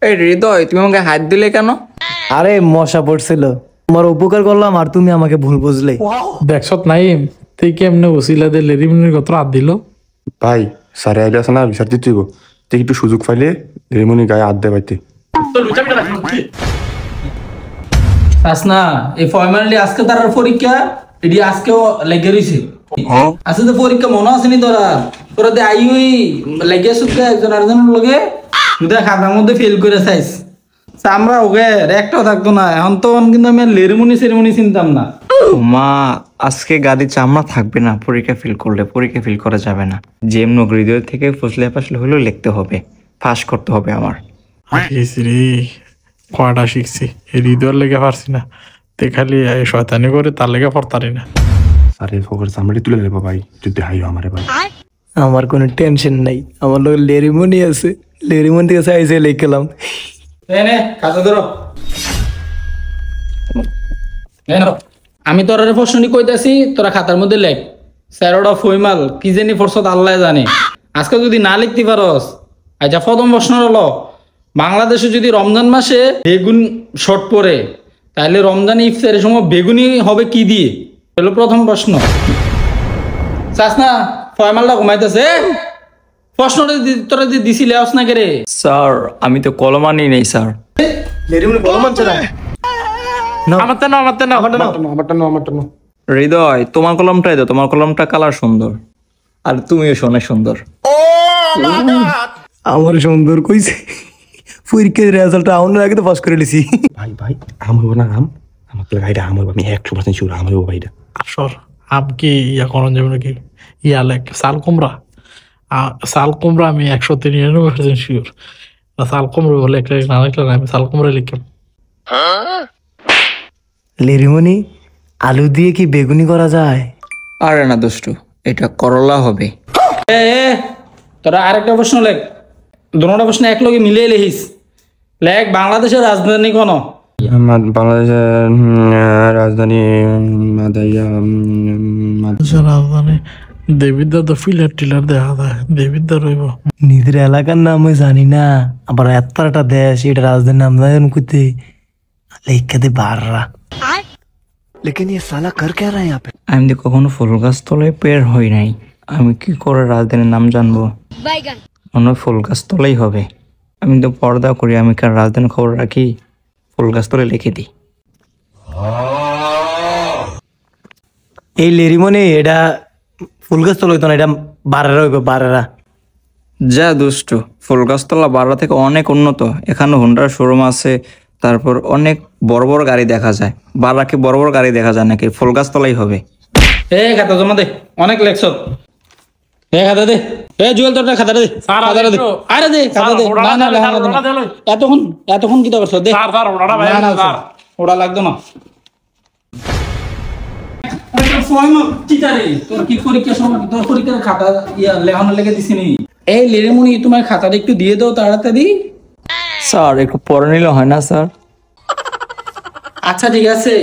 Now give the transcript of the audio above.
এই হৃদয়, তুমি আমাকে হাত দিলে কেন? আরে মশা পড়ছিল, তোমার উপকার করলাম আর তুমি আমাকে ভুল বুঝলে। দেখছত নাইম তুই কেমনে উসিলা দিলে রিমনির কত রাত দিল। ভাই স্যারে আইলে আছে না বিচার দিতে হইব, তুই একটু সুযোগ পাইলে রেমনি গায়ে হাত দে পাইতে। না এই ফর্মালিটি আজকে তার পরীক্ষা, এটি আজকেও লেগে রয়েছে। আজকে তো পরীক্ষা মনে আসেনি তোরা, তোরা দে আই ওই লেগে আসুক একজন আরেকজনের লগে দুটা খাতার মধ্যে ফেল করে চাইস। আমরা ওকে একটাও থাকতো না, এখন তো কিন্তু আমি সেরেমনি চিনতাম না। মা আজকে গাদি চামড়া থাকবে না, পরীক্ষা ফিল করলে পরীক্ষা ফিল করা যাবে না। যেমন হৃদয় থেকে ফসলে ফাসলে হলেও লিখতে হবে, পাস করতে হবে আমার। রে কয়টা শিখছি, হৃদয়ের লেগে পারছি না, তে খালি শয়তানি করে তার লেগে পড়তারি না। স্যারে ফোকের চামড়ি তুলে দেবো ভাই, যদি হাই আমারে ভাই। আমার কোনো টেনশন নাই, আমার লোক লেরিমনি আছে, লেরিমনি থেকে চাইছে লিখলাম। খাতা ধরো, আমি তোর প্রশ্নটি কইতাছি, তোরা খাতার মধ্যে লেখ। স্যারোটা ফইমাল কি জানি ফরসত আল্লাহ জানে। আজকে যদি না লিখতে পারস, আচ্ছা প্রথম প্রশ্ন হলো, বাংলাদেশে যদি রমজান মাসে বেগুন শর্ট পড়ে, তাহলে রমজান ইফতারের সময় বেগুনি হবে কি দিয়ে? হলো প্রথম প্রশ্ন। চাস না ফয়মালটা ঘুমাইতেছে, প্রশ্নটা তোরা দিছি লেওস না কেরে? স্যার আমি তো কলমানি নেই স্যার। লেরিমনি কলম আনছে না। আমারটা না। হৃদয় তোমার কলমটাই দাও, তোমার কলমটা কালার সুন্দর, আর তুমিও শোনে সুন্দর। আমার সুন্দর কইছে, পরীক্ষার রেজাল্ট আউনের আগে তো পাস করে লিছি। ভাই ভাই আম হইব না, আম আমার তো গাইডা আম হইব, আমি 100% শিওর আম হইব ভাইটা। আসর আম কি ইয়া করন যাবে নাকি, ইয়া লেখ সাল কুমড়া আমি 193% শিওর। সাল কুমড়া বলে একটা না লিখলে আমি সাল কুমড়া লিখলাম। লেরিমনি আলু দিয়ে কি বেগুনি করা যায়? আরে না দুষ্টু, এটা করলা হবে। তোরা আরেকটা প্রশ্ন লেখ, দুটা প্রশ্ন এক লগে মিলিয়ে লিখিস। লেখ বাংলাদেশের রাজধানী কোন? বাংলাদেশের রাজধানী রাজধানী দেবিদ্বার তো ফিলার টিলার দেখা যায়, দেবিদ্বার রইব। নিজের এলাকার নাম আমি জানি না, আবার এতটা দেশ এটা রাজধানীর নাম জানি করতে লেখা দে বাররা। लेकिन ये साला कर क्या रहा है यहाँ पे? আমি তো কখনো ফুল গাছ তলায় পের হই নাই, আমি কি করে রাজধানীর নাম জানবো? মনে হয় ফুল গাছ তলাই হবে। আমি তো পর্দা করি, আমি কার রাজধানীর খবর রাখি, ফুল গাছ তলে লিখে দিই। এই লেরিমনি এটা ফুল গাছ তো লইতো না, এটা বারেরা হইব বারেরা। যা দুষ্টু, ফুল গাছতলা বাররা থেকে অনেক উন্নত। এখানে হুন্ডার শোরুম আছে, তারপর অনেক বড় বড় গাড়ি দেখা যায়। বাররাকে বড় বড় গাড়ি দেখা যায় নাকি? ফুল গাছতলাই হবে। খাতা জমা দে, অনেক লেখছ। খাতা দে, জুয়েল তোর খাতা দে, খাতা দে, আরে দে খাতা দে। না এতক্ষণ কি করছ? দে ওটা লাগতো না। তোর কি পরীক্ষার সময় তোর পরীক্ষার খাতা লেখানো লেগে দিছি নি? এই লেরেমনি তোমার খাতাটা একটু দিয়ে দাও তাড়াতাড়ি। স্যার একটু পরে নিলে হয় না স্যার? আচ্ছা ঠিক আছে।